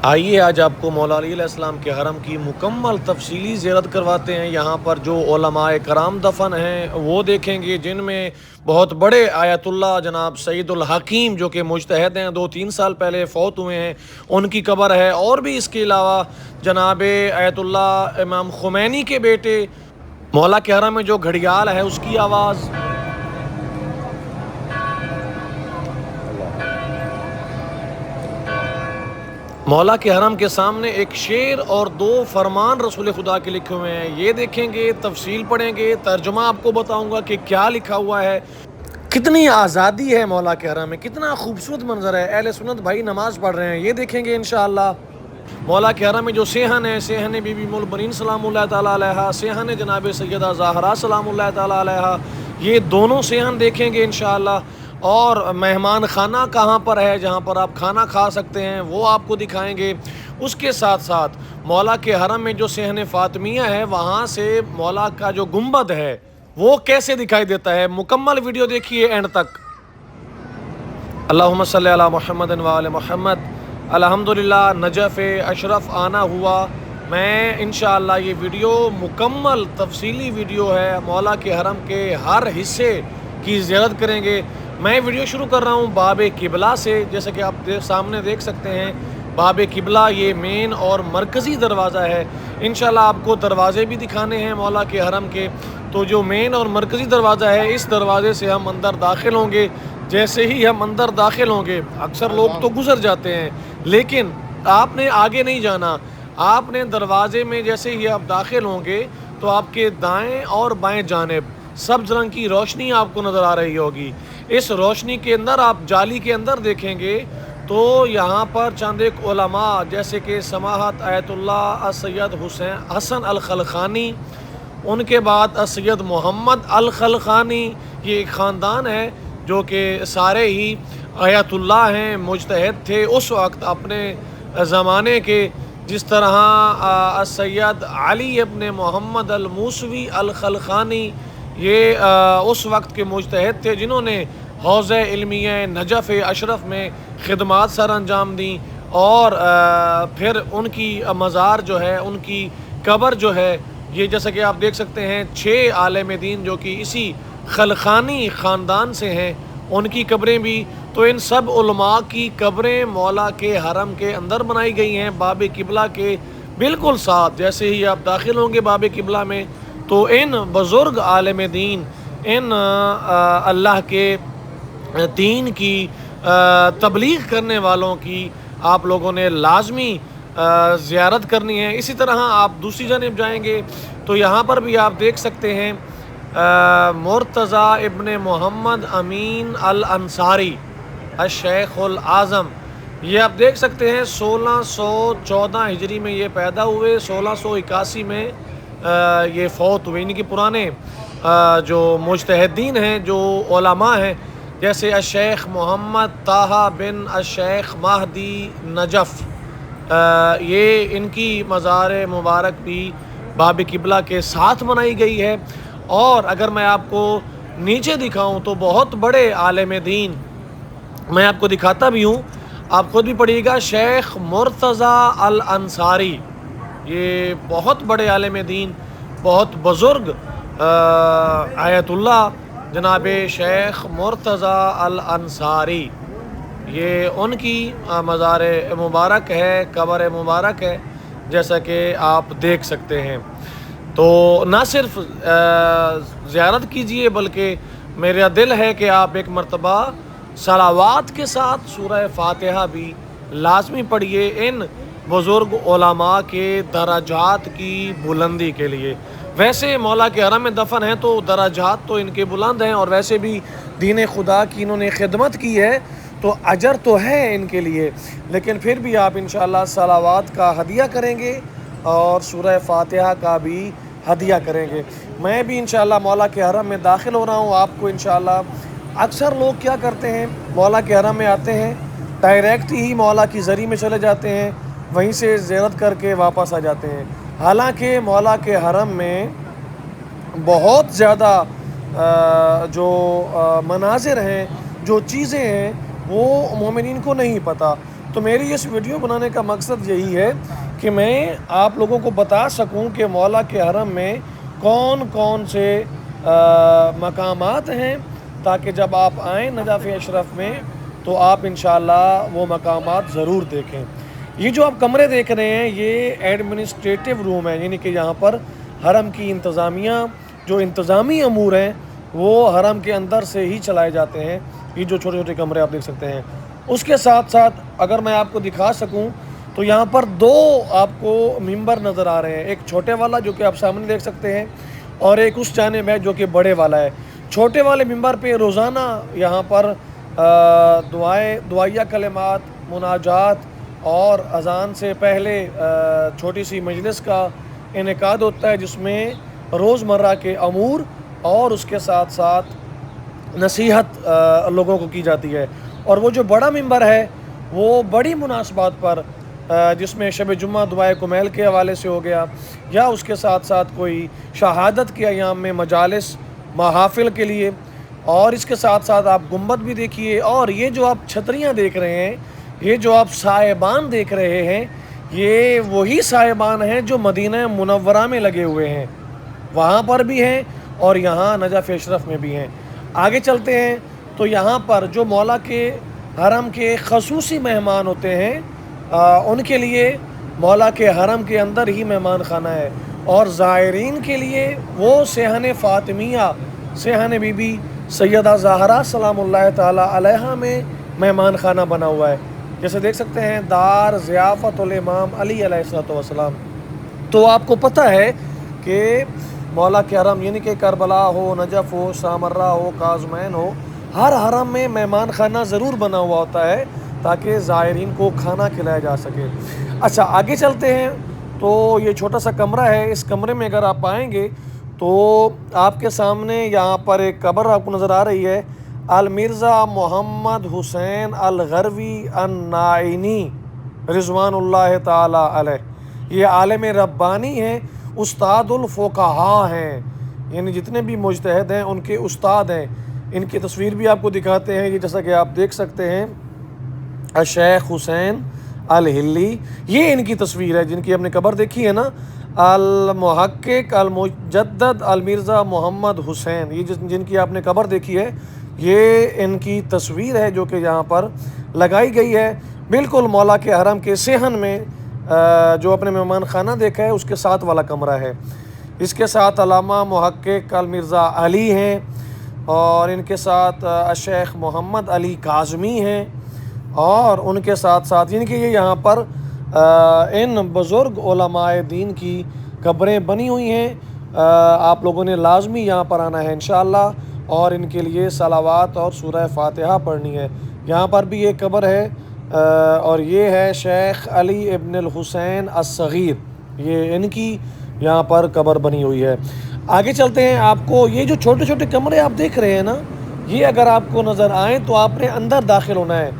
آئیے آج آپ کو مولا علی علیہ السلام کے حرم کی مکمل تفصیلی زیارت کرواتے ہیں۔ یہاں پر جو علماء کرام دفن ہیں وہ دیکھیں گے، جن میں بہت بڑے آیت اللہ جناب سید الحکیم جو کہ مجتہد ہیں، 2-3 سال پہلے فوت ہوئے ہیں، ان کی قبر ہے۔ اور بھی اس کے علاوہ جناب آیت اللہ امام خمینی کے بیٹے مولا کے حرم میں جو گھڑیال ہے اس کی آواز، مولا کے حرم کے سامنے ایک شعر اور 2 فرمان رسول خدا کے لکھے ہوئے ہیں، یہ دیکھیں گے، تفصیل پڑھیں گے، ترجمہ آپ کو بتاؤں گا کہ کیا لکھا ہوا ہے۔ کتنی آزادی ہے مولا کے حرم میں، کتنا خوبصورت منظر ہے۔ اہل سنت بھائی نماز پڑھ رہے ہیں، یہ دیکھیں گے انشاءاللہ۔ مولا کے حرم میں جو سیحن ہے، سیحن بی بی ام البنین سلام اللہ تعالیٰ علیہا، سیحن جناب سیدہ زہرا سلام اللہ تعالیٰ علیہا، یہ دونوں سیحن دیکھیں گے انشاءاللہ۔ اور مہمان خانہ کہاں پر ہے جہاں پر آپ کھانا کھا سکتے ہیں وہ آپ کو دکھائیں گے۔ اس کے ساتھ ساتھ مولا کے حرم میں جو صحن فاطمیہ ہے وہاں سے مولا کا جو گنبد ہے وہ کیسے دکھائی دیتا ہے۔ مکمل ویڈیو دیکھیے اینڈ تک۔ اللہم صلی علی محمد و آل محمد۔ الحمدللہ نجف اشرف آنا ہوا۔ میں انشاءاللہ یہ ویڈیو مکمل تفصیلی ویڈیو ہے، مولا کے حرم کے ہر حصے کی زیارت کریں گے۔ میں ویڈیو شروع کر رہا ہوں باب قبلہ سے، جیسے کہ آپ سامنے دیکھ سکتے ہیں باب قبلہ یہ مین اور مرکزی دروازہ ہے۔ انشاءاللہ آپ کو دروازے بھی دکھانے ہیں مولا کے حرم کے۔ تو جو مین اور مرکزی دروازہ ہے اس دروازے سے ہم اندر داخل ہوں گے۔ جیسے ہی ہم اندر داخل ہوں گے، اکثر لوگ تو گزر جاتے ہیں، لیکن آپ نے آگے نہیں جانا۔ آپ نے دروازے میں جیسے ہی آپ داخل ہوں گے تو آپ کے دائیں اور بائیں جانب سبز رنگ کی روشنی آپ کو نظر آ رہی ہوگی۔ اس روشنی کے اندر آپ جالی کے اندر دیکھیں گے تو یہاں پر چند ایک علماء جیسے کہ سماحت آیت اللہ سید حسن الخلخانی، ان کے بعد سید محمد الخلخانی، یہ ایک خاندان ہے جو کہ سارے ہی آیت اللہ ہیں، مجتہد تھے اس وقت اپنے زمانے کے۔ جس طرح سید علی ابن محمد الموسوی الخلخانی، یہ اس وقت کے مجتہد تھے جنہوں نے حوض علمیہ نجف اشرف میں خدمات سر انجام دیں۔ اور پھر ان کی مزار جو ہے، ان کی قبر جو ہے، یہ جیسا کہ آپ دیکھ سکتے ہیں 6 عالم دین جو کہ اسی خلخانی خاندان سے ہیں، ان کی قبریں بھی۔ تو ان سب علماء کی قبریں مولا کے حرم کے اندر بنائی گئی ہیں باب قبلہ کے بالکل ساتھ۔ جیسے ہی آپ داخل ہوں گے باب قبلہ میں تو ان بزرگ عالم دین، ان اللہ کے دین کی تبلیغ کرنے والوں کی آپ لوگوں نے لازمی زیارت کرنی ہے۔ اسی طرح آپ دوسری جانب جائیں گے تو یہاں پر بھی آپ دیکھ سکتے ہیں مرتضی ابن محمد امین الانصاری الشیخ الاعظم، یہ آپ دیکھ سکتے ہیں 1614 ہجری میں یہ پیدا ہوئے، 1681 میں یہ فوت ہوئے۔ ان کے پرانے جو مجتہدین ہیں، جو علماء ہیں، جیسے الشیخ محمد طہ بن الشیخ مہدی نجف، یہ ان کی مزار مبارک بھی باب قبلہ کے ساتھ بنائی گئی ہے۔ اور اگر میں آپ کو نیچے دکھاؤں تو بہت بڑے عالم دین میں آپ کو دکھاتا بھی ہوں، آپ خود بھی پڑھیے گا، شیخ مرتضی الانصاری، یہ بہت بڑے عالم دین، بہت بزرگ آیت اللہ جناب شیخ مرتضی الانصاری، یہ ان کی مزار مبارک ہے، قبر مبارک ہے، جیسا کہ آپ دیکھ سکتے ہیں۔ تو نہ صرف زیارت کیجئے بلکہ میرا دل ہے کہ آپ ایک مرتبہ صلوات کے ساتھ سورہ فاتحہ بھی لازمی پڑھیے ان بزرگ علماء کے درجات کی بلندی کے لیے۔ ویسے مولا کے حرم میں دفن ہیں تو درجات تو ان کے بلند ہیں، اور ویسے بھی دین خدا کی انہوں نے خدمت کی ہے تو اجر تو ہے ان کے لیے، لیکن پھر بھی آپ انشاءاللہ صلوات کا ہدیہ کریں گے اور سورہ فاتحہ کا بھی ہدیہ کریں گے۔ میں بھی انشاءاللہ مولا کے حرم میں داخل ہو رہا ہوں، آپ کو انشاءاللہ اکثر لوگ کیا کرتے ہیں، مولا کے حرم میں آتے ہیں، ڈائریکٹ ہی مولا کی زری میں چلے جاتے ہیں، وہیں سے زیارت کر کے واپس آ جاتے ہیں۔ حالانکہ مولا کے حرم میں بہت زیادہ جو مناظر ہیں، جو چیزیں ہیں، وہ مومنین کو نہیں پتہ۔ تو میری اس ویڈیو بنانے کا مقصد یہی ہے کہ میں آپ لوگوں کو بتا سکوں کہ مولا کے حرم میں کون کون سے مقامات ہیں، تاکہ جب آپ آئیں نجف اشرف میں تو آپ انشاءاللہ وہ مقامات ضرور دیکھیں۔ یہ جو آپ کمرے دیکھ رہے ہیں یہ ایڈمنسٹریٹو روم ہے، یعنی کہ یہاں پر حرم کی انتظامیہ جو انتظامی امور ہیں وہ حرم کے اندر سے ہی چلائے جاتے ہیں۔ یہ جو چھوٹے چھوٹے کمرے آپ دیکھ سکتے ہیں، اس کے ساتھ ساتھ اگر میں آپ کو دکھا سکوں تو یہاں پر دو آپ کو ممبر نظر آ رہے ہیں، ایک چھوٹے والا جو کہ آپ سامنے دیکھ سکتے ہیں، اور ایک اس جانب ہے جو کہ بڑے والا ہے۔ چھوٹے والے ممبر پہ روزانہ یہاں پر دعائیہ کلمات، مناجات اور اذان سے پہلے چھوٹی سی مجلس کا انعقاد ہوتا ہے، جس میں روزمرہ کے امور اور اس کے ساتھ ساتھ نصیحت لوگوں کو کی جاتی ہے۔ اور وہ جو بڑا ممبر ہے وہ بڑی مناسبات پر، جس میں شب جمعہ دعائے کمیل کے حوالے سے ہو گیا، یا اس کے ساتھ ساتھ کوئی شہادت کے ایام میں مجالس محافل کے لیے، اور اس کے ساتھ ساتھ آپ گنبد بھی دیکھیے، اور یہ جو آپ چھتریاں دیکھ رہے ہیں، یہ جو آپ صاحبان دیکھ رہے ہیں، یہ وہی صاحبان ہیں جو مدینہ منورہ میں لگے ہوئے ہیں، وہاں پر بھی ہیں اور یہاں نجف اشرف میں بھی ہیں۔ آگے چلتے ہیں تو یہاں پر جو مولا کے حرم کے خصوصی مہمان ہوتے ہیں، ان کے لیے مولا کے حرم کے اندر ہی مہمان خانہ ہے، اور زائرین کے لیے وہ صحن فاطمیہ، صحن بی بی سیدہ زہرا سلام اللہ تعالی علیہا میں مہمان خانہ بنا ہوا ہے، جیسے دیکھ سکتے ہیں دار ضیافت الامام علی علیہ السلام۔ تو آپ کو پتہ ہے کہ مولا کے حرم، یعنی کہ کربلا ہو، نجف ہو، سامرہ ہو، کاظمین ہو، ہر حرم میں مہمان خانہ ضرور بنا ہوا ہوتا ہے تاکہ زائرین کو کھانا کھلایا جا سکے۔ اچھا آگے چلتے ہیں تو یہ چھوٹا سا کمرہ ہے، اس کمرے میں اگر آپ آئیں گے تو آپ کے سامنے یہاں پر ایک قبر آپ کو نظر آ رہی ہے، المرزا محمد حسین الغروی النائینی رضوان اللہ تعالی علیہ۔ یہ عالم ربانی ہیں، استاد الفقہاء ہیں، یعنی جتنے بھی مجتہد ہیں ان کے استاد ہیں۔ ان کی تصویر بھی آپ کو دکھاتے ہیں، یہ جیسا کہ آپ دیکھ سکتے ہیں الشیخ حسین الہلی، یہ ان کی تصویر ہے جن کی ہم نے قبر دیکھی ہے نا، المحقق المجدد المرزا محمد حسین، یہ جن کی آپ نے قبر دیکھی ہے، یہ ان کی تصویر ہے جو کہ یہاں پر لگائی گئی ہے، بالکل مولا کے حرم کے صحن میں جو اپنے مہمان خانہ دیکھا ہے اس کے ساتھ والا کمرہ ہے۔ اس کے ساتھ علامہ محقق المرزا علی ہیں، اور ان کے ساتھ الشیخ محمد علی کاظمی ہیں، اور ان کے ساتھ ساتھ یعنی کہ یہ یہاں پر ان بزرگ علماء دین کی قبریں بنی ہوئی ہیں۔ آپ لوگوں نے لازمی یہاں پر آنا ہے انشاءاللہ، اور ان کے لیے صلوات اور سورہ فاتحہ پڑھنی ہے۔ یہاں پر بھی ایک قبر ہے، اور یہ ہے شیخ علی ابن الحسین الصغیر، یہ ان کی یہاں پر قبر بنی ہوئی ہے۔ آگے چلتے ہیں، آپ کو یہ جو چھوٹے چھوٹے کمرے آپ دیکھ رہے ہیں نا، یہ اگر آپ کو نظر آئیں تو آپ نے اندر داخل ہونا ہے۔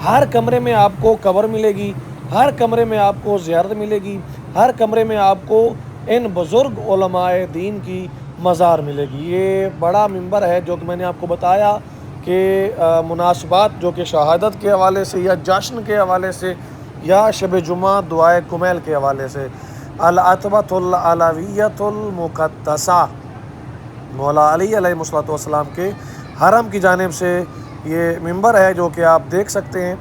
ہر کمرے میں آپ کو قبر ملے گی، ہر کمرے میں آپ کو زیارت ملے گی، ہر کمرے میں آپ کو ان بزرگ علماء دین کی مزار ملے گی۔ یہ بڑا ممبر ہے جو کہ میں نے آپ کو بتایا کہ مناسبات جو کہ شہادت کے حوالے سے یا جشن کے حوالے سے یا شب جمعہ دعائے کمیل کے حوالے سے، العتبۃ العلویۃ المقدسہ، مولا علی علیہ السلام کے حرم کی جانب سے یہ ممبر ہے جو کہ آپ دیکھ سکتے ہیں۔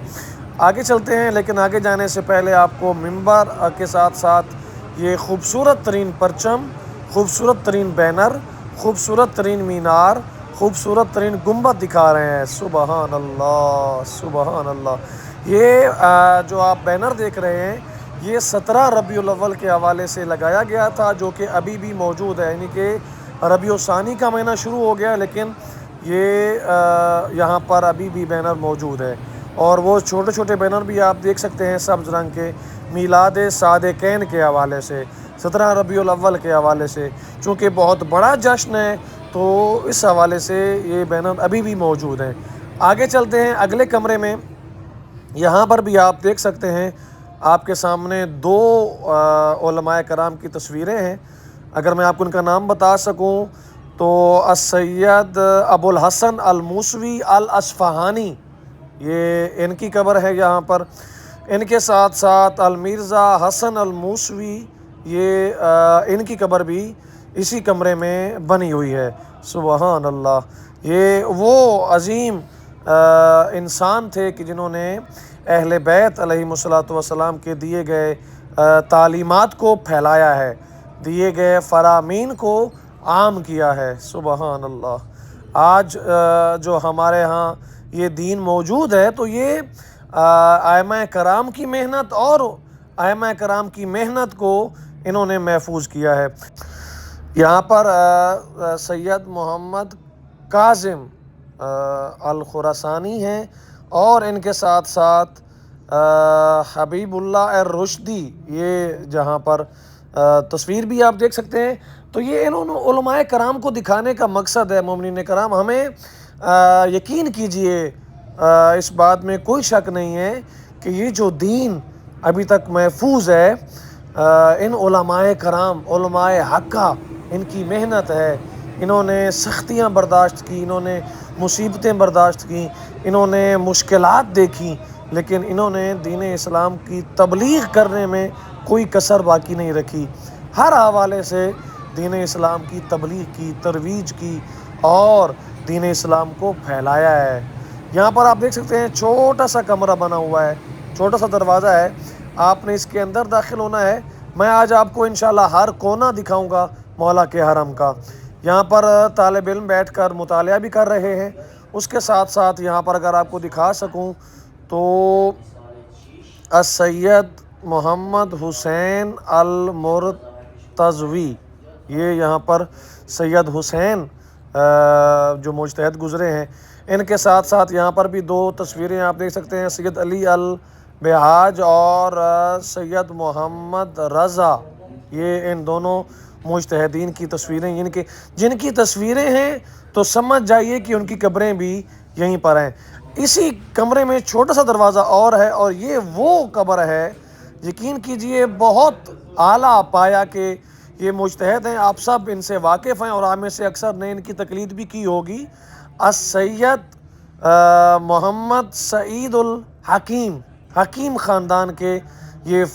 آگے چلتے ہیں، لیکن آگے جانے سے پہلے آپ کو ممبر کے ساتھ ساتھ یہ خوبصورت ترین پرچم، خوبصورت ترین بینر، خوبصورت ترین مینار، خوبصورت ترین گنبد دکھا رہے ہیں۔ سبحان اللہ، سبحان اللہ۔ یہ جو آپ بینر دیکھ رہے ہیں یہ 17 ربیع الاول کے حوالے سے لگایا گیا تھا، جو کہ ابھی بھی موجود ہے، یعنی کہ ربیع الثانی کا مہینہ شروع ہو گیا لیکن یہ یہاں پر ابھی بھی بینر موجود ہے۔ اور وہ چھوٹے چھوٹے بینر بھی آپ دیکھ سکتے ہیں سبز رنگ کے، میلاد صادقین کے حوالے سے، 17 ربیع الاول کے حوالے سے، چونکہ بہت بڑا جشن ہے تو اس حوالے سے یہ بینر ابھی بھی موجود ہیں۔ آگے چلتے ہیں اگلے کمرے میں، یہاں پر بھی آپ دیکھ سکتے ہیں آپ کے سامنے دو علماء کرام کی تصویریں ہیں۔ اگر میں آپ کو ان کا نام بتا سکوں تو السید ابو الحسن الموسوی الاصفہانی، یہ ان کی قبر ہے یہاں پر۔ ان کے ساتھ ساتھ المیرزا حسن الموسوی، یہ ان کی قبر بھی اسی کمرے میں بنی ہوئی ہے۔ سبحان اللہ، یہ وہ عظیم انسان تھے کہ جنہوں نے اہل بیت علیہم الصلوۃ والسلام کے دیے گئے تعلیمات کو پھیلایا ہے، دیے گئے فرامین کو عام کیا ہے۔ سبحان اللہ، آج جو ہمارے ہاں یہ دین موجود ہے تو یہ ائمہ کرام کی محنت اور ائمہ کرام کی محنت کو انہوں نے محفوظ کیا ہے۔ یہاں پر سید محمد کاظم الخراسانی ہیں، اور ان کے ساتھ ساتھ حبیب اللہ الرشدی، یہ جہاں پر تصویر بھی آپ دیکھ سکتے ہیں۔ تو یہ انہوں نے علماء کرام کو دکھانے کا مقصد ہے مومنین کرام، ہمیں یقین کیجئے، اس بات میں کوئی شک نہیں ہے کہ یہ جو دین ابھی تک محفوظ ہے، ان علماء کرام، علماء حقہ، ان کی محنت ہے۔ انہوں نے سختیاں برداشت کی، انہوں نے مصیبتیں برداشت کی، انہوں نے مشکلات دیکھی، لیکن انہوں نے دین اسلام کی تبلیغ کرنے میں کوئی کسر باقی نہیں رکھی۔ ہر حوالے سے دین اسلام کی تبلیغ کی، ترویج کی، اور دین اسلام کو پھیلایا ہے۔ یہاں پر آپ دیکھ سکتے ہیں چھوٹا سا کمرہ بنا ہوا ہے، چھوٹا سا دروازہ ہے، آپ نے اس کے اندر داخل ہونا ہے۔ میں آج آپ کو انشاءاللہ ہر کونا دکھاؤں گا مولا کے حرم کا۔ یہاں پر طالب علم بیٹھ کر مطالعہ بھی کر رہے ہیں۔ اس کے ساتھ ساتھ یہاں پر اگر آپ کو دکھا سکوں تو السید محمد حسین المرتضوی، یہ یہاں پر سید حسین جو مجتہد گزرے ہیں، ان کے ساتھ ساتھ یہاں پر بھی دو تصویریں آپ دیکھ سکتے ہیں، سید علی البہاج اور سید محمد رضا، یہ ان دونوں مجتہدین کی تصویریں، جن کی تصویریں ہیں تو سمجھ جائیے کہ ان کی قبریں بھی یہیں پر ہیں۔ اسی کمرے میں چھوٹا سا دروازہ اور ہے، اور یہ وہ قبر ہے، یقین کیجئے بہت اعلیٰ پایا کہ یہ مجتہد ہیں، آپ سب ان سے واقف ہیں، اور آپ میں سے اکثر نے ان کی تقلید بھی کی ہوگی۔ السید محمد سعید الحکیم، حکیم خاندان کے یہ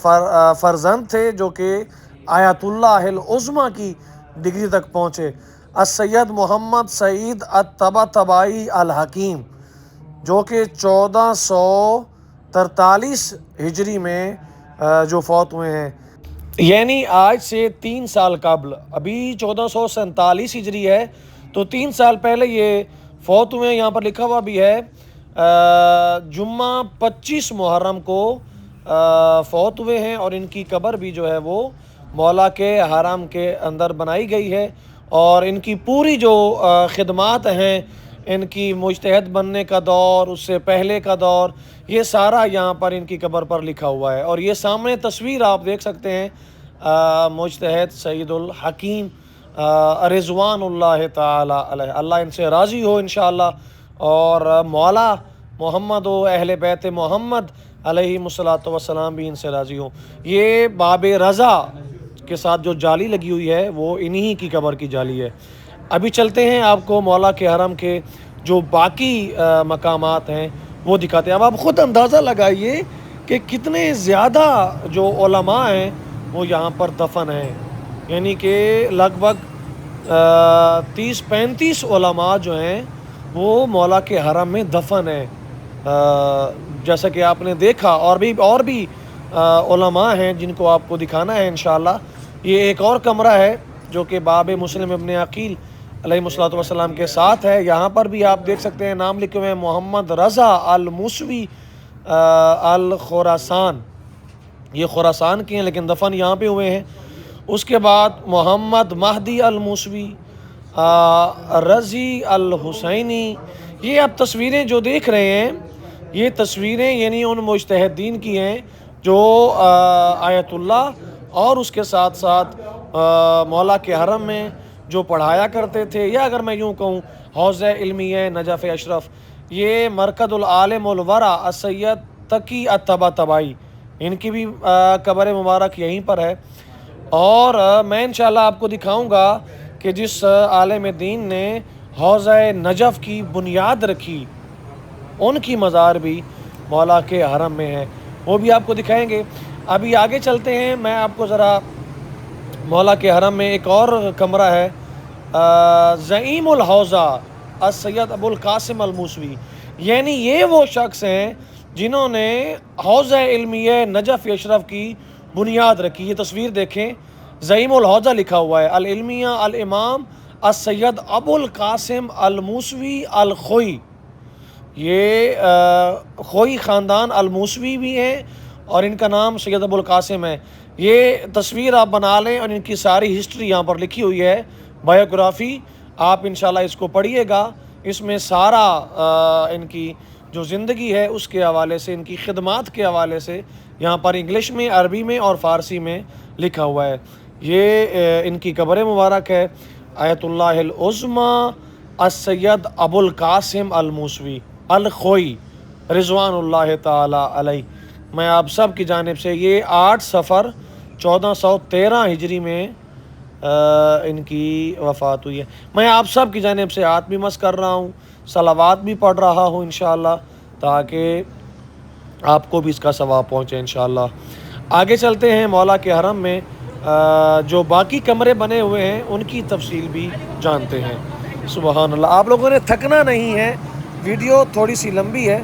فرزند تھے، جو کہ آیت اللہ العظمیٰ کی ڈگری تک پہنچے۔ السید محمد سعید الطباطبائی الحکیم، جو کہ 1443 ہجری میں جو فوت ہوئے ہیں، یعنی آج سے 3 سال قبل، ابھی 1447 ہجری ہے تو 3 سال پہلے یہ فوت ہوئے ہیں۔ یہاں پر لکھا ہوا بھی ہے جمعہ 25 محرم کو فوت ہوئے ہیں، اور ان کی قبر بھی جو ہے وہ مولا کے حرم کے اندر بنائی گئی ہے، اور ان کی پوری جو خدمات ہیں، ان کی مجتہد بننے کا دور، اس سے پہلے کا دور، یہ سارا یہاں پر ان کی قبر پر لکھا ہوا ہے۔ اور یہ سامنے تصویر آپ دیکھ سکتے ہیں مجتہد سعید الحکیم رضوان اللہ تعالی علیہ، اللہ ان سے راضی ہو انشاءاللہ، اور مولا محمد و اہل بیت محمد علیہ الصلوۃ والسلام بھی ان سے راضی ہوں۔ یہ باب رضا کے ساتھ جو جالی لگی ہوئی ہے وہ انہی کی قبر کی جالی ہے۔ ابھی چلتے ہیں، آپ کو مولا کے حرم کے جو باقی مقامات ہیں وہ دکھاتے ہیں۔ اب آپ خود اندازہ لگائیے کہ کتنے زیادہ جو علماء ہیں وہ یہاں پر دفن ہیں، یعنی کہ لگ بھگ 30-35 علماء جو ہیں وہ مولا کے حرم میں دفن ہیں، جیسا کہ آپ نے دیکھا، اور بھی علماء ہیں جن کو آپ کو دکھانا ہے انشاءاللہ۔ یہ ایک اور کمرہ ہے جو کہ باب مسلم ابن عقیل علیہ الصلوۃ والسلام کے ساتھ ہے۔ یہاں پر بھی آپ دیکھ سکتے ہیں نام لکھے ہوئے ہیں محمد رضا الموسوی الخراسان، یہ خراسان کے ہیں لیکن دفن یہاں پہ ہوئے ہیں۔ اس کے بعد محمد مہدی الموسوی رضی الحسینی، یہ آپ تصویریں جو دیکھ رہے ہیں، یہ تصویریں یعنی ان مجتہدین کی ہیں جو آیت اللہ اور اس کے ساتھ ساتھ مولا کے حرم میں جو پڑھایا کرتے تھے، یا اگر میں یوں کہوں حوضہ علمیہ نجف اشرف، یہ مرکز العالم الورا السید تقی الطباطبائی، ان کی بھی قبر مبارک یہیں پر ہے۔ اور میں انشاءاللہ آپ کو دکھاؤں گا کہ جس عالم دین نے حوضہ نجف کی بنیاد رکھی، ان کی مزار بھی مولا کے حرم میں ہے۔ وہ بھی آپ کو دکھائیں گے۔ ابھی آگے چلتے ہیں، میں آپ کو ذرا مولا کے حرم میں ایک اور کمرہ ہے، زعیم الحوضہ السید ابو القاسم الموسوی، یعنی یہ وہ شخص ہیں جنہوں نے حوضہ علمیہ نجف اشرف کی بنیاد رکھی۔ یہ تصویر دیکھیں، زعیم الحوضہ لکھا ہوا ہے، العلمیہ الامام السید ابو القاسم الموسوی الخوئی۔ یہ خوئی خاندان الموسوی بھی ہیں اور ان کا نام سید ابو القاسم ہے۔ یہ تصویر آپ بنا لیں اور ان کی ساری ہسٹری یہاں پر لکھی ہوئی ہے، بایوگرافی، آپ انشاءاللہ اس کو پڑھیے گا۔ اس میں سارا ان کی جو زندگی ہے اس کے حوالے سے، ان کی خدمات کے حوالے سے یہاں پر انگلش میں، عربی میں اور فارسی میں لکھا ہوا ہے۔ یہ ان کی قبر مبارک ہے، آیت اللہ العظمی السید ابو القاسم الموسوی الخوئی رضوان اللہ تعالی علیہ۔ میں آپ سب کی جانب سے، یہ 8 صفر 1413 ہجری میں ان کی وفات ہوئی ہے، میں آپ سب کی جانب سے ہاتھ بھی مس کر رہا ہوں، صلوات بھی پڑھ رہا ہوں انشاءاللہ، تاکہ آپ کو بھی اس کا ثواب پہنچے انشاءاللہ۔ آگے چلتے ہیں، مولا کے حرم میں جو باقی کمرے بنے ہوئے ہیں ان کی تفصیل بھی جانتے ہیں۔ سبحان اللہ، آپ لوگوں نے تھکنا نہیں ہے، ویڈیو تھوڑی سی لمبی ہے۔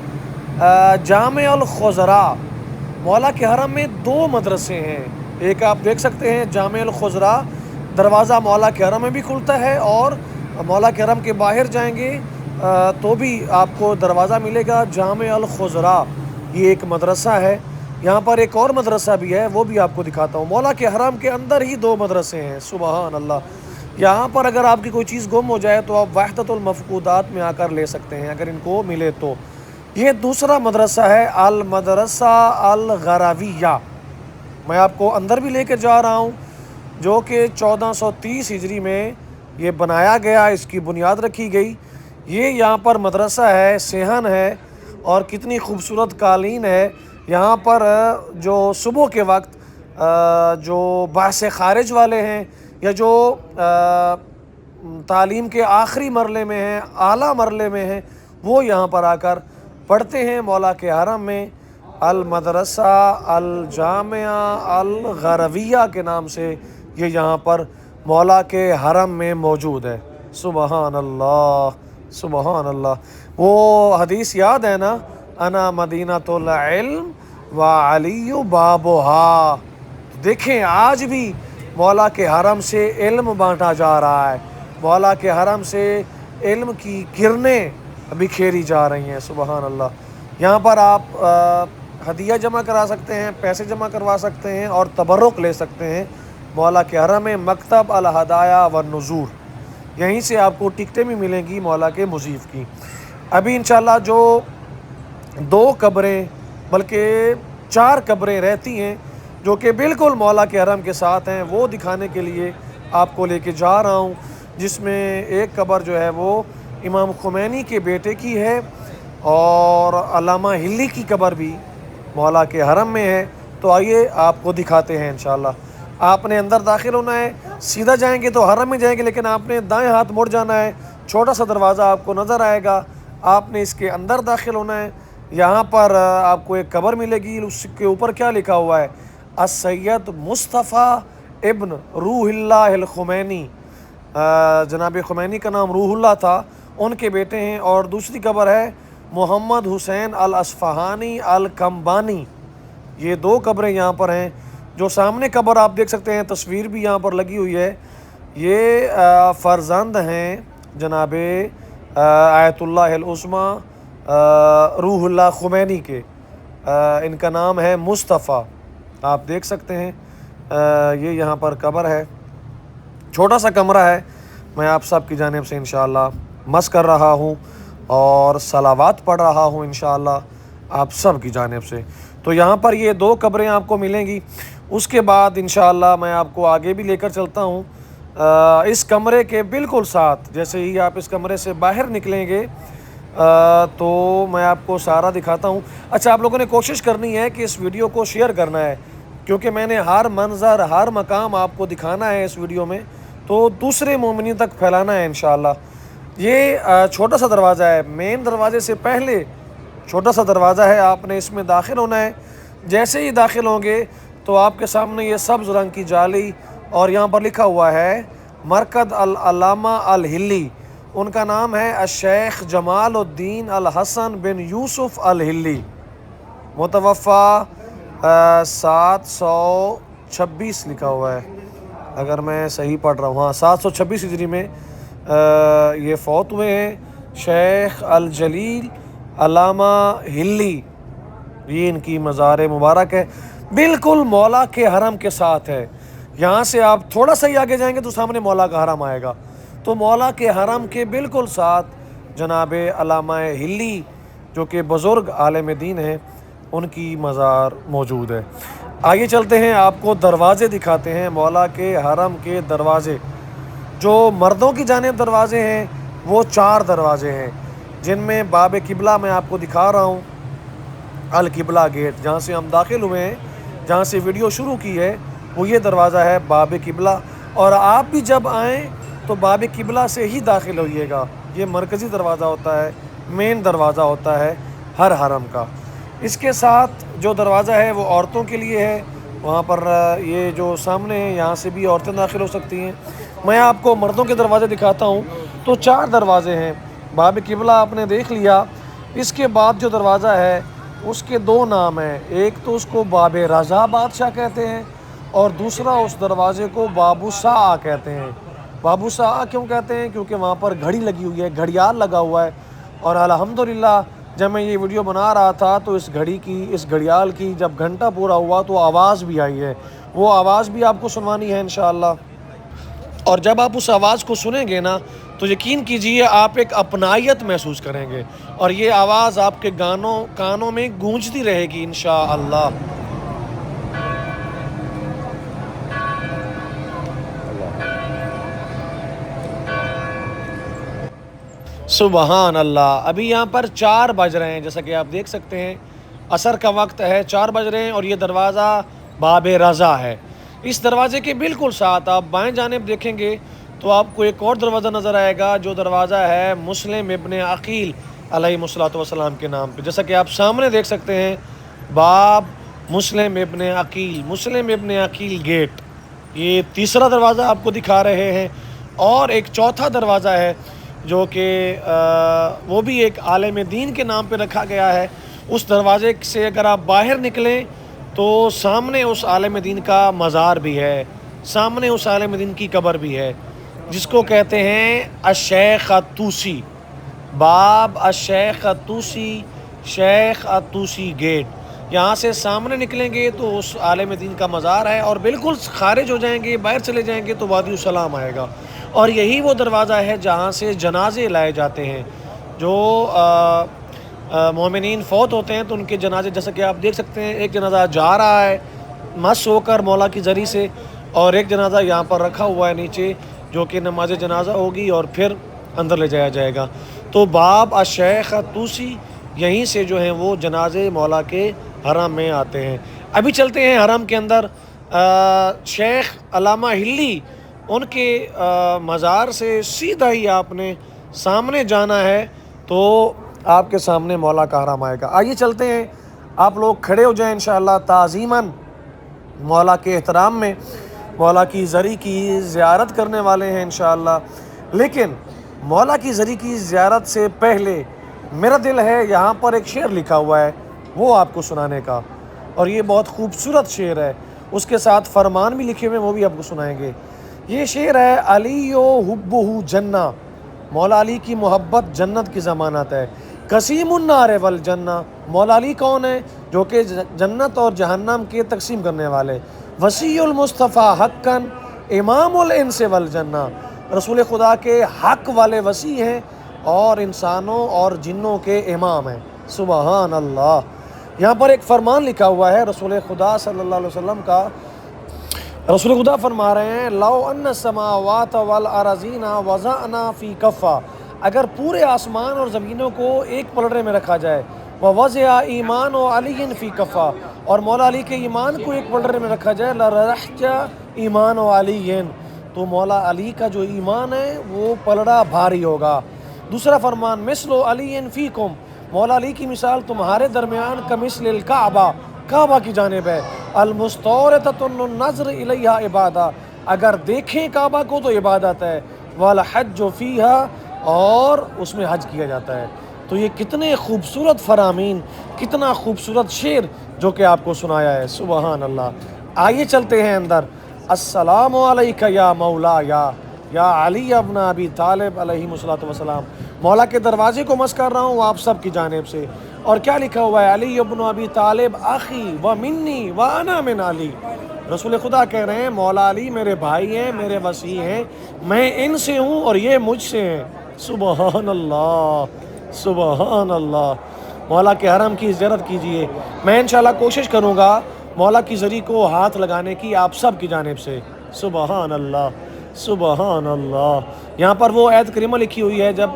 جامع الخضراء، مولا کے حرم میں 2 مدرسے ہیں، ایک آپ دیکھ سکتے ہیں جامع الخضراء، دروازہ مولا کے حرم میں بھی کھلتا ہے، اور مولا کے حرم کے باہر جائیں گے تو بھی آپ کو دروازہ ملے گا جامع الخضراء، یہ ایک مدرسہ ہے۔ یہاں پر ایک اور مدرسہ بھی ہے، وہ بھی آپ کو دکھاتا ہوں۔ مولا کے حرم کے اندر ہی 2 مدرسے ہیں، سبحان اللہ۔ یہاں پر اگر آپ کی کوئی چیز گم ہو جائے تو آپ وحدت المفقودات میں آ کر لے سکتے ہیں اگر ان کو ملے تو۔ یہ دوسرا مدرسہ ہے المدرسہ الغراویہ، میں آپ کو اندر بھی لے کے جا رہا ہوں، جو کہ 1430 ہجری میں یہ بنایا گیا، اس کی بنیاد رکھی گئی۔ یہ یہاں پر مدرسہ ہے، صحن ہے، اور کتنی خوبصورت قالین ہے یہاں پر۔ جو صبح کے وقت جو باعث خارج والے ہیں یا جو تعلیم کے آخری مرحلے میں ہیں، اعلیٰ مرحلے میں ہیں، وہ یہاں پر آ کر پڑھتے ہیں مولا کے حرم میں۔ المدرسہ الجامعہ الغرویہ کے نام سے یہ یہاں پر مولا کے حرم میں موجود ہے۔ سبحان اللہ، سبحان اللہ۔ وہ حدیث یاد ہے نا، انا مدینۃ العلم وعلی بابھا۔ دیکھیں آج بھی مولا کے حرم سے علم بانٹا جا رہا ہے، مولا کے حرم سے علم کی کرنیں بکھیری جا رہی ہیں، سبحان اللہ۔ یہاں پر آپ ہدیہ جمع کرا سکتے ہیں، پیسے جمع کروا سکتے ہیں اور تبرک لے سکتے ہیں۔ مولا کے حرم میں مکتب الہدایہ والنذور، یہیں سے آپ کو ٹکٹیں بھی ملیں گی مولا کے مضیف کی۔ ابھی انشاءاللہ جو 2 قبریں بلکہ 4 قبریں رہتی ہیں جو کہ بالکل مولا کے حرم کے ساتھ ہیں، وہ دکھانے کے لیے آپ کو لے کے جا رہا ہوں، جس میں ایک قبر جو ہے وہ امام خمینی کے بیٹے کی ہے، اور علامہ ہلی کی قبر بھی مولا کے حرم میں ہے۔ تو آئیے آپ کو دکھاتے ہیں انشاءاللہ۔ آپ نے اندر داخل ہونا ہے، سیدھا جائیں گے تو حرم میں جائیں گے، لیکن آپ نے دائیں ہاتھ مڑ جانا ہے، چھوٹا سا دروازہ آپ کو نظر آئے گا، آپ نے اس کے اندر داخل ہونا ہے۔ یہاں پر آپ کو ایک قبر ملے گی، اس کے اوپر کیا لکھا ہوا ہے؟ السید مصطفیٰ ابن روح اللہ الخمینی، جناب خمینی کا نام روح اللہ تھا، ان کے بیٹے ہیں۔ اور دوسری قبر ہے محمد حسین الاصفہانی الکمبانی، یہ 2 قبریں یہاں پر ہیں۔ جو سامنے قبر آپ دیکھ سکتے ہیں، تصویر بھی یہاں پر لگی ہوئی ہے، یہ فرزند ہیں جناب آیت اللہ العظمی روح اللہ خمینی کے، ان کا نام ہے مصطفیٰ، آپ دیکھ سکتے ہیں۔ یہ یہاں پر قبر ہے، چھوٹا سا کمرہ ہے، میں آپ سب کی جانب سے انشاءاللہ مس کر رہا ہوں اور صلوات پڑھ رہا ہوں انشاءاللہ آپ سب کی جانب سے۔ تو یہاں پر یہ 2 قبریں آپ کو ملیں گی۔ اس کے بعد انشاءاللہ میں آپ کو آگے بھی لے کر چلتا ہوں، اس کمرے کے بالکل ساتھ، جیسے ہی آپ اس کمرے سے باہر نکلیں گے تو میں آپ کو سارا دکھاتا ہوں۔ اچھا، آپ لوگوں نے کوشش کرنی ہے کہ اس ویڈیو کو شیئر کرنا ہے، کیونکہ میں نے ہر منظر، ہر مقام آپ کو دکھانا ہے اس ویڈیو میں، تو دوسرے مومنین تک پھیلانا ہے انشاءاللہ۔ یہ چھوٹا سا دروازہ ہے، مین دروازے سے پہلے چھوٹا سا دروازہ ہے، آپ نے اس میں داخل ہونا ہے۔ جیسے ہی داخل ہوں گے تو آپ کے سامنے یہ سبز رنگ کی جالی اور یہاں پر لکھا ہوا ہے مرکز العلامہ الہلی، ان کا نام ہے الشیخ جمال الدین الحسن بن یوسف الہلی، متوفہ 726 لکھا ہوا ہے، اگر میں صحیح پڑھ رہا ہوں، ہاں 726 ہجری میں یہ فوت ہوئے ہیں۔ شیخ الجلیل علامہ ہلی، یہ ان کی مزار مبارک ہے، بالکل مولا کے حرم کے ساتھ ہے۔ یہاں سے آپ تھوڑا سا ہی آگے جائیں گے تو سامنے مولا کا حرم آئے گا، تو مولا کے حرم کے بالکل ساتھ جناب علامہ ہلی جو کہ بزرگ عالم دین ہیں، ان کی مزار موجود ہے۔ آگے چلتے ہیں، آپ کو دروازے دکھاتے ہیں، مولا کے حرم کے دروازے۔ جو مردوں کی جانب دروازے ہیں وہ 4 دروازے ہیں، جن میں باب قبلہ میں آپ کو دکھا رہا ہوں، القبلہ گیٹ، جہاں سے ہم داخل ہوئے ہیں، جہاں سے ویڈیو شروع کی ہے، وہ یہ دروازہ ہے باب قبلہ۔ اور آپ بھی جب آئیں تو باب قبلہ سے ہی داخل ہوئیے گا، یہ مرکزی دروازہ ہوتا ہے، مین دروازہ ہوتا ہے ہر حرم کا۔ اس کے ساتھ جو دروازہ ہے وہ عورتوں کے لیے ہے، وہاں پر یہ جو سامنے ہے یہاں سے بھی عورتیں داخل ہو سکتی ہیں۔ میں آپ کو مردوں کے دروازے دکھاتا ہوں، تو 4 دروازے ہیں۔ باب قبلہ آپ نے دیکھ لیا، اس کے بعد جو دروازہ ہے اس کے 2 نام ہیں، ایک تو اس کو باب رضا بادشاہ کہتے ہیں اور دوسرا اس دروازے کو باب الساعہ کہتے ہیں۔ باب الساعہ کیوں کہتے ہیں؟ کیونکہ وہاں پر گھڑی لگی ہوئی ہے، گھڑیال لگا ہوا ہے، اور الحمدللہ جب میں یہ ویڈیو بنا رہا تھا تو اس گھڑی کی، اس گھڑیال کی جب گھنٹہ پورا ہوا تو آواز بھی آئی ہے، وہ آواز بھی آپ کو سنوانی ہے انشاءاللہ۔ اور جب آپ اس آواز کو سنیں گے نا تو یقین کیجئے آپ ایک اپنائیت محسوس کریں گے، اور یہ آواز آپ کے کانوں میں گونجتی رہے گی انشاءاللہ۔ سبحان اللہ۔ ابھی یہاں پر 4 بج رہے ہیں، جیسا کہ آپ دیکھ سکتے ہیں عصر کا وقت ہے، 4 بج رہے ہیں، اور یہ دروازہ باب رضا ہے۔ اس دروازے کے بالکل ساتھ آپ بائیں جانب دیکھیں گے تو آپ کو ایک اور دروازہ نظر آئے گا، جو دروازہ ہے مسلم ابن عقیل علیہ الصلوۃ والسلام کے نام پہ، جیسا کہ آپ سامنے دیکھ سکتے ہیں، باب مسلم ابن عقیل، مسلم ابن عقیل گیٹ، یہ تیسرا دروازہ آپ کو دکھا رہے ہیں۔ اور ایک چوتھا دروازہ ہے جو کہ وہ بھی ایک عالم دین کے نام پہ رکھا گیا ہے۔ اس دروازے سے اگر آپ باہر نکلیں تو سامنے اس عالم دین کا مزار بھی ہے، سامنے اس عالم دین کی قبر بھی ہے، جس کو کہتے ہیں الشیخ الطوسی، باب الشیخ الطوسی، شیخ الطوسی گیٹ۔ یہاں سے سامنے نکلیں گے تو اس عالم دین کا مزار ہے، اور بالکل خارج ہو جائیں گے، باہر چلے جائیں گے تو وادی السلام آئے گا، اور یہی وہ دروازہ ہے جہاں سے جنازے لائے جاتے ہیں۔ جو مومنین فوت ہوتے ہیں تو ان کے جنازے، جیسا کہ آپ دیکھ سکتے ہیں، ایک جنازہ جا رہا ہے مس ہو کر مولا کی ذریعے سے، اور ایک جنازہ یہاں پر رکھا ہوا ہے نیچے، جو کہ نماز جنازہ ہوگی اور پھر اندر لے جایا جائے گا۔ تو باب الشیخ الطوسی، یہیں سے جو ہیں وہ جنازے مولا کے حرم میں آتے ہیں۔ ابھی چلتے ہیں حرم کے اندر، شیخ علامہ ہلی، ان کے مزار سے سیدھا ہی آپ نے سامنے جانا ہے تو آپ کے سامنے مولا کا حرم آئے گا۔ آئیے چلتے ہیں، آپ لوگ کھڑے ہو جائیں انشاءاللہ تعظیماً، مولا کے احترام میں، مولا کی زری کی زیارت کرنے والے ہیں انشاءاللہ۔ لیکن مولا کی زری کی زیارت سے پہلے میرا دل ہے یہاں پر ایک شعر لکھا ہوا ہے وہ آپ کو سنانے کا، اور یہ بہت خوبصورت شعر ہے، اس کے ساتھ فرمان بھی لکھے ہوئے وہ بھی آپ کو سنائیں گے۔ یہ شعر ہے علی و حبہ جنہ، مولا علی کی محبت جنت کی ضمانت ہے۔ قسیم النار والجنہ، مولا علی کون ہے؟ جو کہ جنت اور جہنم کے تقسیم کرنے والے۔ وصی المصطفیٰ حقاً امام الانس والجنہ، رسول خدا کے حق والے وصی ہیں اور انسانوں اور جنوں کے امام ہیں۔ سبحان اللہ۔ یہاں پر ایک فرمان لکھا ہوا ہے رسول خدا صلی اللہ علیہ وسلم کا، رسول خدا فرما رہے ہیں لو ان السماوات والارضین وضعنا فی کفہ، اگر پورے آسمان اور زمینوں کو ایک پلڑے میں رکھا جائے، ووضع ایمان و علی فی کفہ، اور مولا علی کے ایمان کو ایک پلڑے میں رکھا جائے، لرجح ایمان و علی، تو مولا علی کا جو ایمان ہے وہ پلڑا بھاری ہوگا۔ دوسرا فرمان مثل علی فیکم، مولا علی کی مثال تمہارے درمیان کمثل الکعبہ، کعبہ کی جانب ہے، المستورۃ النظر الیہا عبادہ، اگر دیکھیں کعبہ کو تو عبادت ہے، والحج فیہا، اور اس میں حج کیا جاتا ہے۔ تو یہ کتنے خوبصورت فرامین، کتنا خوبصورت شعر جو کہ آپ کو سنایا ہے، سبحان اللہ۔ آئیے چلتے ہیں اندر۔ السلام علیکہ یا مولا یا علی ابن ابی طالب علیہ الصلوۃ والسلام۔ مولا کے دروازے کو مس کر رہا ہوں آپ سب کی جانب سے، اور کیا لکھا ہوا ہے؟ علی ابن ابی طالب اخی و منی و انا من علی۔ رسول خدا کہہ رہے ہیں مولا علی میرے بھائی ہیں، میرے وسیع ہیں، میں ان سے ہوں اور یہ مجھ سے ہیں۔ سبحان اللہ، سبحان اللہ۔ مولا کے حرم کی زیارت کیجئے۔ میں انشاءاللہ کوشش کروں گا مولا کی زری کو ہاتھ لگانے کی آپ سب کی جانب سے۔ سبحان اللہ، سبحان اللہ۔ یہاں پر وہ آیت کریمہ لکھی ہوئی ہے جب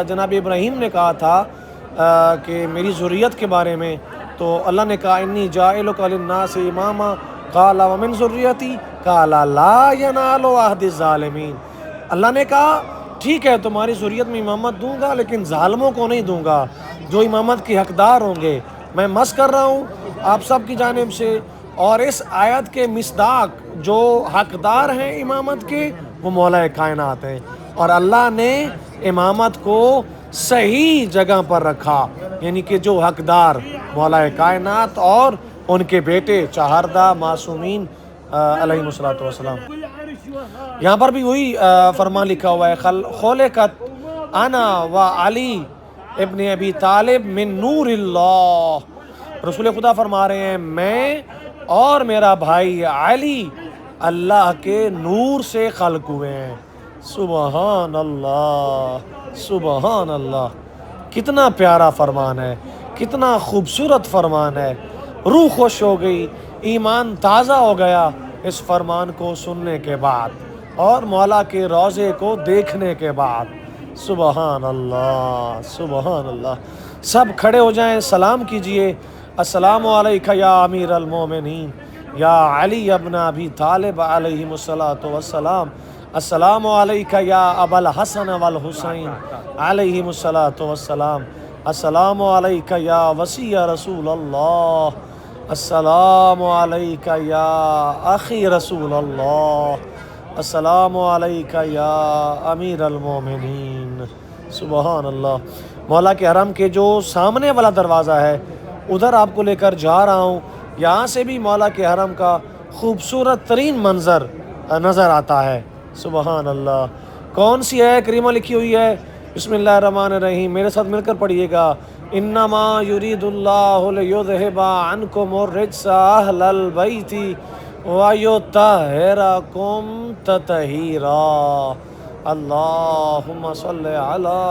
جناب ابراہیم نے کہا تھا کہ میری ذریت کے بارے میں، تو اللہ نے کہا انی جاعلک للناس اماما قال ومن ذریتی قال لا ینال عہد الظالمین۔ اللہ نے کہا ٹھیک ہے تمہاری ذریت میں امامت دوں گا لیکن ظالموں کو نہیں دوں گا، جو امامت کے حقدار ہوں گے۔ میں مس کر رہا ہوں آپ سب کی جانب سے، اور اس آیت کے مصداق جو حقدار ہیں امامت کے وہ مولا کائنات ہیں، اور اللہ نے امامت کو صحیح جگہ پر رکھا، یعنی کہ جو حقدار مولا کائنات اور ان کے بیٹے چہاردہ معصومین علیہ الصلوۃ والسلام۔ یہاں پر بھی وہی فرمان لکھا ہوا ہے خلقت انا و علی ابن ابی طالب من نور اللہ۔ رسول خدا فرما رہے ہیں میں اور میرا بھائی علی اللہ کے نور سے خلق ہوئے ہیں۔ سبحان اللہ، سبحان اللہ۔ کتنا پیارا فرمان ہے، کتنا خوبصورت فرمان ہے، روح خوش ہو گئی، ایمان تازہ ہو گیا اس فرمان کو سننے کے بعد اور مولا کے روضے کو دیکھنے کے بعد۔ سبحان اللہ، سبحان اللہ۔ سب کھڑے ہو جائیں، سلام کیجئے۔ السلام علیکہ یا امیر المومنین یا علی ابن ابی طالب علیہ الصلوۃ والسلام۔ السلام علیکہ یا ابا الحسن والحسین علیہ الصلوۃ والسلام۔ السلام علیکہ یا وصی رسول اللہ۔ السلام علیکہ یا اخی رسول اللہ۔ السلام علیکہ یا امیر المومنین۔ سبحان اللہ۔ مولا کے حرم کے جو سامنے والا دروازہ ہے ادھر آپ کو لے کر جا رہا ہوں۔ یہاں سے بھی مولا کے حرم کا خوبصورت ترین منظر نظر آتا ہے۔ سبحان اللہ۔ کون سی ہے کریمہ لکھی ہوئی ہے؟ بسم اللہ الرحمن الرحیم، میرے ساتھ مل کر پڑھیے گا۔ انما یرید اللہ لیذھب عنکم الرجس اہل البیت ویطہرکم تطہیرا۔ اللہم صلی علی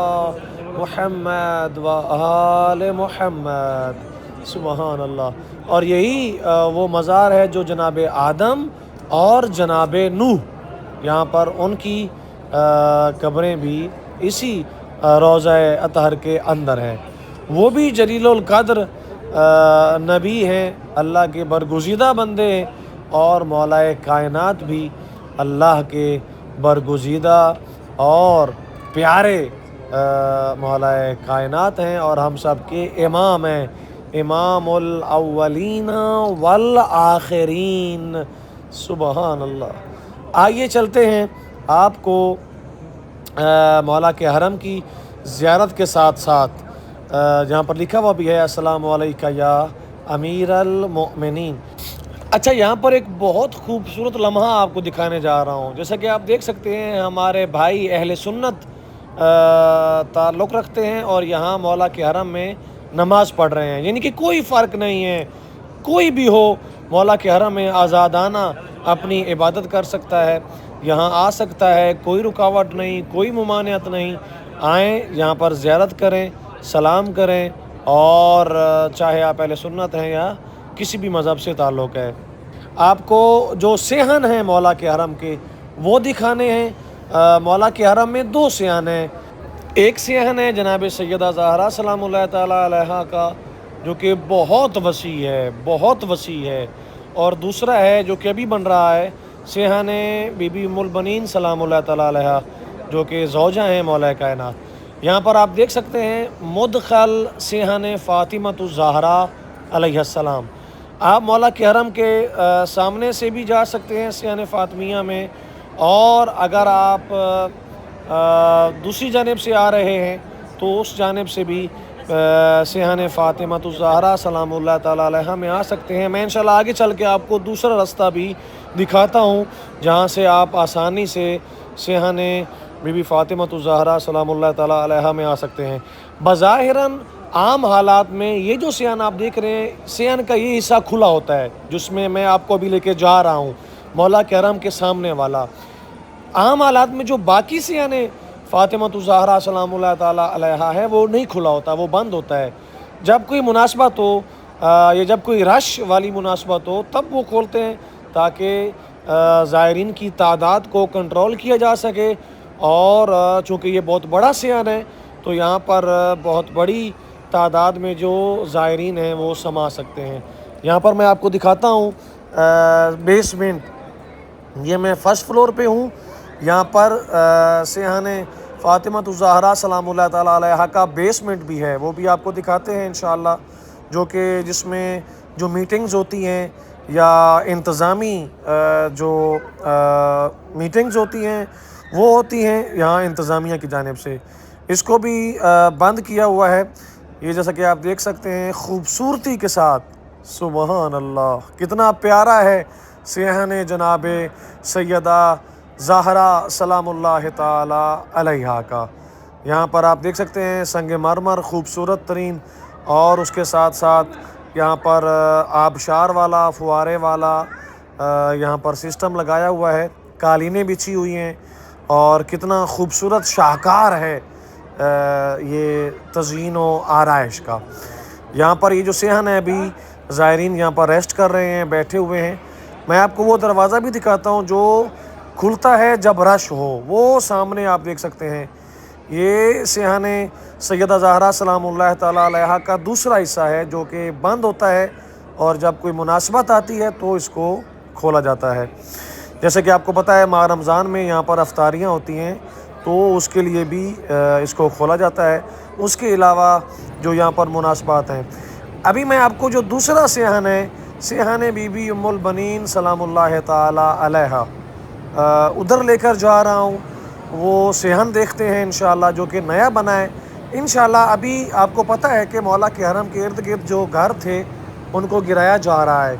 محمد و آل محمد۔ سبحان اللہ۔ اور یہی وہ مزار ہے جو جناب آدم اور جناب نوح، یہاں پر ان کی قبریں بھی اسی روضہ اطہر کے اندر ہیں۔ وہ بھی جلیل القدر نبی ہیں، اللہ کے برگزیدہ بندے ہیں، اور مولا کائنات بھی اللہ کے برگزیدہ اور پیارے مولا کائنات ہیں، اور ہم سب کے امام ہیں، امام الاولین والآخرین۔ سبحان اللہ۔ آئیے چلتے ہیں آپ کو مولا کے حرم کی زیارت کے ساتھ ساتھ جہاں پر لکھا ہوا بھی ہے السلام علیکہ یا امیر المؤمنین۔ اچھا، یہاں پر ایک بہت خوبصورت لمحہ آپ کو دکھانے جا رہا ہوں۔ جیسا کہ آپ دیکھ سکتے ہیں ہمارے بھائی اہل سنت تعلق رکھتے ہیں اور یہاں مولا کے حرم میں نماز پڑھ رہے ہیں، یعنی کہ کوئی فرق نہیں ہے، کوئی بھی ہو مولا کے حرم میں آزادانہ اپنی عبادت کر سکتا ہے، یہاں آ سکتا ہے، کوئی رکاوٹ نہیں، کوئی ممانعت نہیں۔ آئیں یہاں پر زیارت کریں، سلام کریں، اور چاہے آپ اہل سنت ہیں یا کسی بھی مذہب سے تعلق ہے۔ آپ کو جو صحن ہیں مولا کے حرم کے وہ دکھانے ہیں۔ مولا کے حرم میں دو صحن ہیں۔ ایک صحن ہے جناب سیدہ زہرا سلام اللہ تعالیٰ علیہا کا، جو کہ بہت وسیع ہے، بہت وسیع ہے، اور دوسرا ہے جو کہ ابھی بن رہا ہے صحن بی بی ام البنین سلام اللہ تعالیٰ علیہا، جو کہ زوجہ ہیں مولا کائنات۔ یہاں پر آپ دیکھ سکتے ہیں مدخل صحن فاطمۃ الزہرا علیہ السلام۔ آپ مولا کے حرم کے سامنے سے بھی جا سکتے ہیں سیان فاطمیہ میں، اور اگر آپ دوسری جانب سے آ رہے ہیں تو اس جانب سے بھی سیحان فاطمہ الزہرا سلام اللہ تعالیٰ علیہا میں آ سکتے ہیں۔ میں انشاءاللہ آگے چل کے آپ کو دوسرا راستہ بھی دکھاتا ہوں جہاں سے آپ آسانی سے سیحان بی بی فاطمہ الزہرا سلام اللہ تعالیٰ علیہا میں آ سکتے ہیں۔ بظاہراً عام حالات میں یہ جو سیان آپ دیکھ رہے ہیں، سیان کا یہ حصہ کھلا ہوتا ہے جس میں آپ کو ابھی لے کے جا رہا ہوں، مولا کے حرم کے سامنے والا۔ عام حالات میں جو باقی سیان فاطمہ الزہرا سلام اللہ تعالیٰ علیہا ہے وہ نہیں کھلا ہوتا، وہ بند ہوتا ہے۔ جب کوئی مناسبت ہو یا جب کوئی رش والی مناسبت ہو تب وہ کھولتے ہیں تاکہ زائرین کی تعداد کو کنٹرول کیا جا سکے، اور چونکہ یہ بہت بڑا سیان ہے تو یہاں پر بہت بڑی تعداد میں جو زائرین ہیں وہ سما سکتے ہیں۔ یہاں پر میں آپ کو دکھاتا ہوں بیسمنٹ، یہ میں فرسٹ فلور پہ ہوں، یہاں پر سیحان فاطمہ الزہرا سلام اللہ تعالیٰ علیہا کا بیسمنٹ بھی ہے، وہ بھی آپ کو دکھاتے ہیں انشاءاللہ، جو کہ جس میں جو میٹنگز ہوتی ہیں یا انتظامی جو میٹنگز ہوتی ہیں وہ ہوتی ہیں یہاں انتظامیہ کی جانب سے۔ اس کو بھی بند کیا ہوا ہے، یہ جیسا کہ آپ دیکھ سکتے ہیں خوبصورتی کے ساتھ۔ سبحان اللہ، کتنا پیارا ہے سیحان جناب سیدہ زہرا سلام اللہ تعالی علیہا کا۔ یہاں پر آپ دیکھ سکتے ہیں سنگ مرمر خوبصورت ترین، اور اس کے ساتھ ساتھ یہاں پر آبشار والا فوارے والا یہاں پر سسٹم لگایا ہوا ہے، قالینیں بچھی ہوئی ہیں، اور کتنا خوبصورت شاہکار ہے یہ تزئین و آرائش کا۔ یہاں پر یہ جو سیحان ہے ابھی زائرین یہاں پر ریسٹ کر رہے ہیں، بیٹھے ہوئے ہیں۔ میں آپ کو وہ دروازہ بھی دکھاتا ہوں جو کھلتا ہے جب رش ہو، وہ سامنے آپ دیکھ سکتے ہیں۔ یہ سیحان سیدہ زہرا سلام اللہ تعالیٰ علیہا کا دوسرا حصہ ہے جو کہ بند ہوتا ہے، اور جب کوئی مناسبت آتی ہے تو اس کو کھولا جاتا ہے۔ جیسے کہ آپ کو پتہ ہے ماہ رمضان میں یہاں پر افطاریاں ہوتی ہیں تو اس کے لیے بھی اس کو کھولا جاتا ہے، اس کے علاوہ جو یہاں پر مناسبات ہیں۔ ابھی میں آپ کو جو دوسرا سیحان ہے، سیحان بی بی ام البنین سلام اللہ تعالیٰ علیہا، ادھر لے کر جا رہا ہوں۔ وہ سیحان دیکھتے ہیں انشاءاللہ جو کہ نیا بنا ہے انشاءاللہ۔ ابھی آپ کو پتہ ہے کہ مولا کے حرم کے ارد گرد جو گھر تھے ان کو گرایا جا رہا ہے،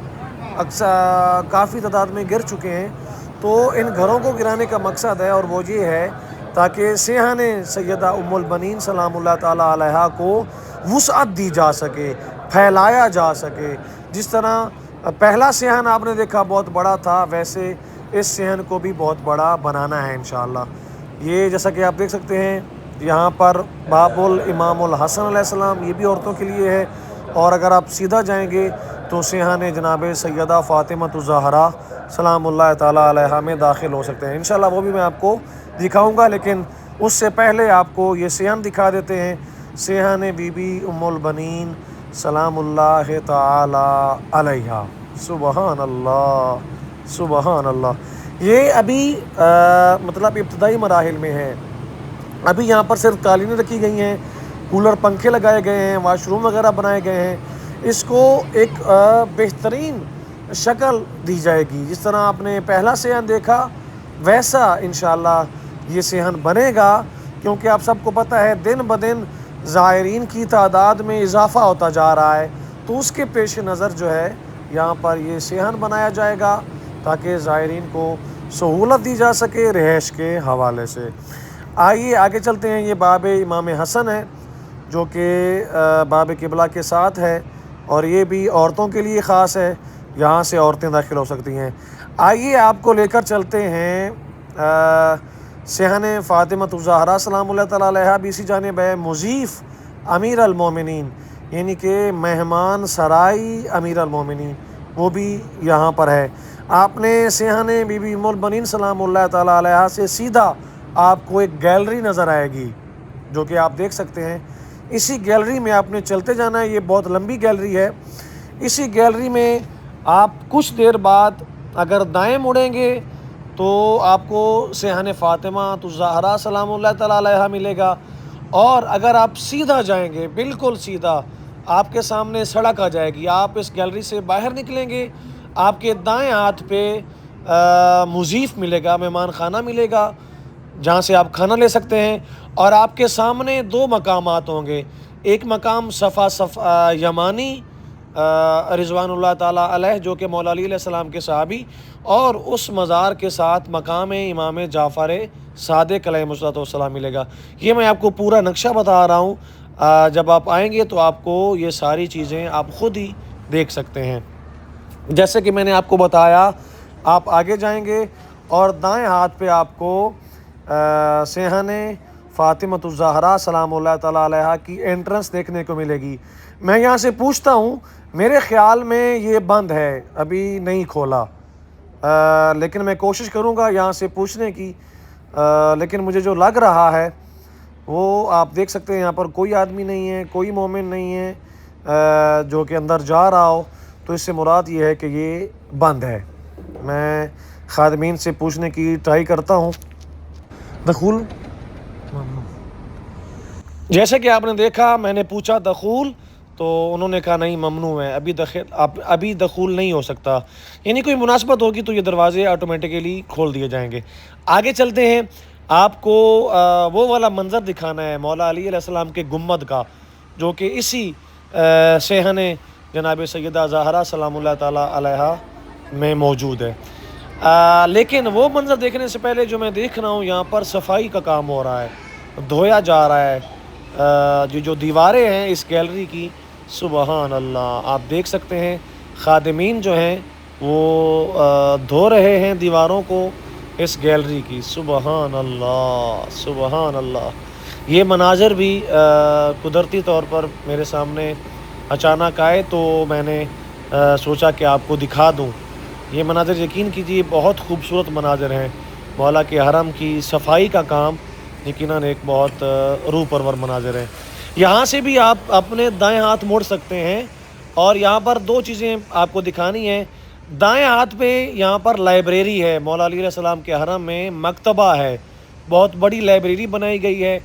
اکثر کافی تعداد میں گر چکے ہیں، تو ان گھروں کو گرانے کا مقصد ہے، اور وہ یہ ہے تاکہ سیحان سیدہ ام البنین سلام اللہ تعالیٰ علیہا کو وسعت دی جا سکے، پھیلایا جا سکے۔ جس طرح پہلا سیحان آپ نے دیکھا بہت بڑا تھا، ویسے اس سیحان کو بھی بہت بڑا بنانا ہے انشاءاللہ۔ یہ جیسا کہ آپ دیکھ سکتے ہیں یہاں پر باب الامام الحسن علیہ السلام، یہ بھی عورتوں کے لیے ہے، اور اگر آپ سیدھا جائیں گے تو سیحان جناب سیدہ فاطمہ الزہرا سلام اللہ تعالیٰ علیہا میں داخل ہو سکتے ہیں انشاءاللہ۔ وہ بھی میں آپ کو دکھاؤں گا، لیکن اس سے پہلے آپ کو یہ سیحان دکھا دیتے ہیں، سیحان بی بی ام البنین سلام اللہ تعالیٰ علیہا۔ سبحان اللہ، سبحان اللہ۔ یہ ابھی مطلب ابتدائی مراحل میں ہے، ابھی یہاں پر صرف قالینیں رکھی گئی ہیں، کولر پنکھے لگائے گئے ہیں، واش روم وغیرہ بنائے گئے ہیں۔ اس کو ایک بہترین شکل دی جائے گی، جس طرح آپ نے پہلا سیحان دیکھا ویسا انشاءاللہ یہ سیحان بنے گا، کیونکہ آپ سب کو پتہ ہے دن بدن زائرین کی تعداد میں اضافہ ہوتا جا رہا ہے، تو اس کے پیش نظر جو ہے یہاں پر یہ سیحان بنایا جائے گا تاکہ زائرین کو سہولت دی جا سکے رہائش کے حوالے سے۔ آئیے آگے چلتے ہیں۔ یہ باب امام حسن ہے جو کہ باب قبلہ کے ساتھ ہے، اور یہ بھی عورتوں کے لیے خاص ہے، یہاں سے عورتیں داخل ہو سکتی ہیں۔ آئیے آپ کو لے کر چلتے ہیں سیحان فاطمہ الزہرا سلام اللہ تعالیٰ علیہا بھی اسی جانب ہے، مضیف امیر المومنین یعنی کہ مہمان سرائی امیر المومنین، وہ بھی یہاں پر ہے۔ آپ نے سیحان بی بی ام البنین سلام اللہ تعالیٰ علیہا سے سیدھا آپ کو ایک گیلری نظر آئے گی جو کہ آپ دیکھ سکتے ہیں۔ اسی گیلری میں آپ نے چلتے جانا ہے، یہ بہت لمبی گیلری ہے۔ اسی گیلری میں آپ کچھ دیر بعد اگر دائیں مڑیں گے تو آپ کو سیحان فاطمہ الزہرا سلام اللہ تعالیٰ علیہا ملے گا، اور اگر آپ سیدھا جائیں گے بالکل سیدھا آپ کے سامنے سڑک آ جائے گی، آپ اس گیلری سے باہر نکلیں گے، آپ کے دائیں ہاتھ پہ مضیف ملے گا، مہمان خانہ ملے گا جہاں سے آپ کھانا لے سکتے ہیں، اور آپ کے سامنے 2 مقامات ہوں گے۔ ایک مقام صفا یمانی رضوان اللہ تعالیٰ علیہ جو کہ مولا علی علیہ السلام کے صحابی، اور اس مزار کے ساتھ مقام امام جعفر صادق علیہ السلام ملے گا۔ یہ میں آپ کو پورا نقشہ بتا رہا ہوں، جب آپ آئیں گے تو آپ کو یہ ساری چیزیں آپ خود ہی دیکھ سکتے ہیں۔ جیسے کہ میں نے آپ کو بتایا، آپ آگے جائیں گے اور دائیں ہاتھ پہ آپ کو صحن فاطمۃ الزہرا سلام اللہ تعالیٰ علیہا کی انٹرنس دیکھنے کو ملے گی۔ میں یہاں سے پوچھتا ہوں، میرے خیال میں یہ بند ہے، ابھی نہیں کھولا، لیکن میں کوشش کروں گا یہاں سے پوچھنے کی، لیکن مجھے جو لگ رہا ہے وہ آپ دیکھ سکتے ہیں، یہاں پر کوئی آدمی نہیں ہے، کوئی مومن نہیں ہے جو کہ اندر جا رہا ہو، تو اس سے مراد یہ ہے کہ یہ بند ہے۔ میں خادمین سے پوچھنے کی ٹرائی کرتا ہوں۔ دخول جیسے کہ آپ نے دیکھا، میں نے پوچھا دخول، تو انہوں نے کہا نہیں ممنوع ہے، ابھی دخول نہیں ہو سکتا، یعنی کوئی مناسبت ہوگی تو یہ دروازے آٹومیٹیکلی کھول دیے جائیں گے۔ آگے چلتے ہیں، آپ کو وہ والا منظر دکھانا ہے مولا علی علیہ السلام کے گنبد کا، جو کہ اسی صحن جناب سیدہ زہرا سلام اللہ تعالیٰ علیہا میں موجود ہے۔ لیکن وہ منظر دیکھنے سے پہلے جو میں دیکھ رہا ہوں، یہاں پر صفائی کا کام ہو رہا ہے، دھویا جا رہا ہے۔ جو دیواریں ہیں اس گیلری کی، سبحان اللہ، آپ دیکھ سکتے ہیں خادمین جو ہیں وہ دھو رہے ہیں دیواروں کو اس گیلری کی۔ سبحان اللہ، سبحان اللہ۔ یہ مناظر بھی قدرتی طور پر میرے سامنے اچانک آئے تو میں نے سوچا کہ آپ کو دکھا دوں۔ یہ مناظر یقین کیجیے بہت خوبصورت مناظر ہیں، مولا کے حرم کی صفائی کا کام یقیناً ایک بہت روح پرور مناظر ہے۔ یہاں سے بھی آپ اپنے دائیں ہاتھ موڑ سکتے ہیں، اور یہاں پر 2 چیزیں آپ کو دکھانی ہیں۔ دائیں ہاتھ پہ یہاں پر لائبریری ہے، مولا علی علیہ السلام کے حرم میں مکتبہ ہے، بہت بڑی لائبریری بنائی گئی ہے۔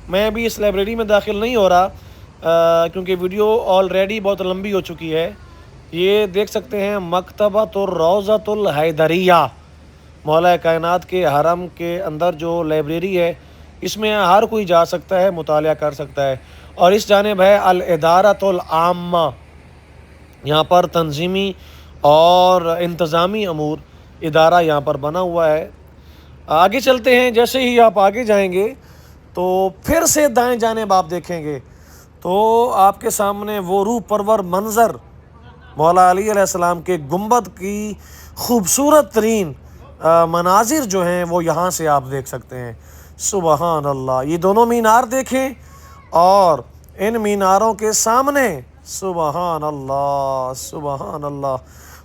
میں ابھی اس لائبریری میں داخل نہیں ہو رہا کیونکہ ویڈیو آلریڈی بہت لمبی ہو چکی ہے۔ یہ دیکھ سکتے ہیں مکتبۃ الروضۃ الحیدریہ، مولا کائنات کے حرم کے اندر جو لائبریری ہے، اس میں ہر کوئی جا سکتا ہے، مطالعہ کر سکتا ہے۔ اور اس جانب ہے الادارۃ العامہ، یہاں پر تنظیمی اور انتظامی امور ادارہ یہاں پر بنا ہوا ہے۔ آگے چلتے ہیں، جیسے ہی آپ آگے جائیں گے تو پھر سے دائیں جانب آپ دیکھیں گے تو آپ کے سامنے وہ روح پرور منظر مولا علی علیہ السلام کے گنبد کی خوبصورت ترین مناظر جو ہیں وہ یہاں سے آپ دیکھ سکتے ہیں۔ سبحان اللہ، یہ دونوں مینار دیکھیں اور ان میناروں کے سامنے سبحان اللہ، سبحان اللہ،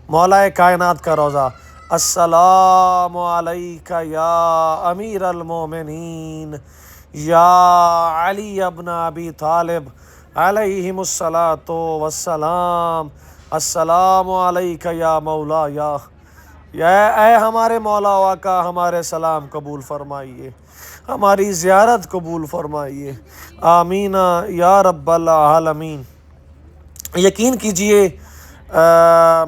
مولا کائنات کا روضہ۔ السلام علیکہ یا امیر المومنین یا علی ابن ابی طالب علیہم الصلاۃ والسلام، السلام علیکہ یا مولا، یا اے ہمارے مولا و آقا، ہمارے سلام قبول فرمائیے، ہماری زیارت قبول فرمائیے، آمین یا رب العالمین۔ یقین کیجئے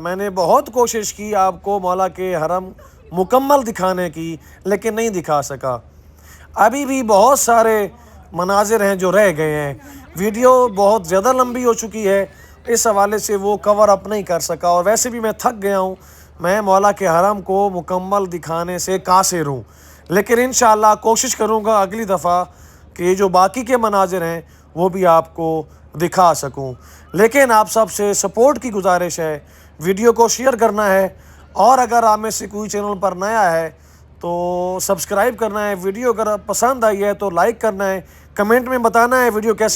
میں نے بہت کوشش کی آپ کو مولا کے حرم مکمل دکھانے کی، لیکن نہیں دکھا سکا۔ ابھی بھی بہت سارے مناظر ہیں جو رہ گئے ہیں، ویڈیو بہت زیادہ لمبی ہو چکی ہے، اس حوالے سے وہ کور اپ نہیں کر سکا، اور ویسے بھی میں تھک گیا ہوں، میں مولا کے حرم کو مکمل دکھانے سے قاصر ہوں، لیکن انشاءاللہ کوشش کروں گا اگلی دفعہ کہ یہ جو باقی کے مناظر ہیں وہ بھی آپ کو دکھا سکوں۔ لیکن آپ سب سے سپورٹ کی گزارش ہے، ویڈیو کو شیئر کرنا ہے، اور اگر آپ میں سے کوئی چینل پر نیا ہے تو سبسکرائب کرنا ہے، ویڈیو اگر پسند آئی ہے تو لائک کرنا ہے، کمنٹ میں بتانا ہے ویڈیو کیسی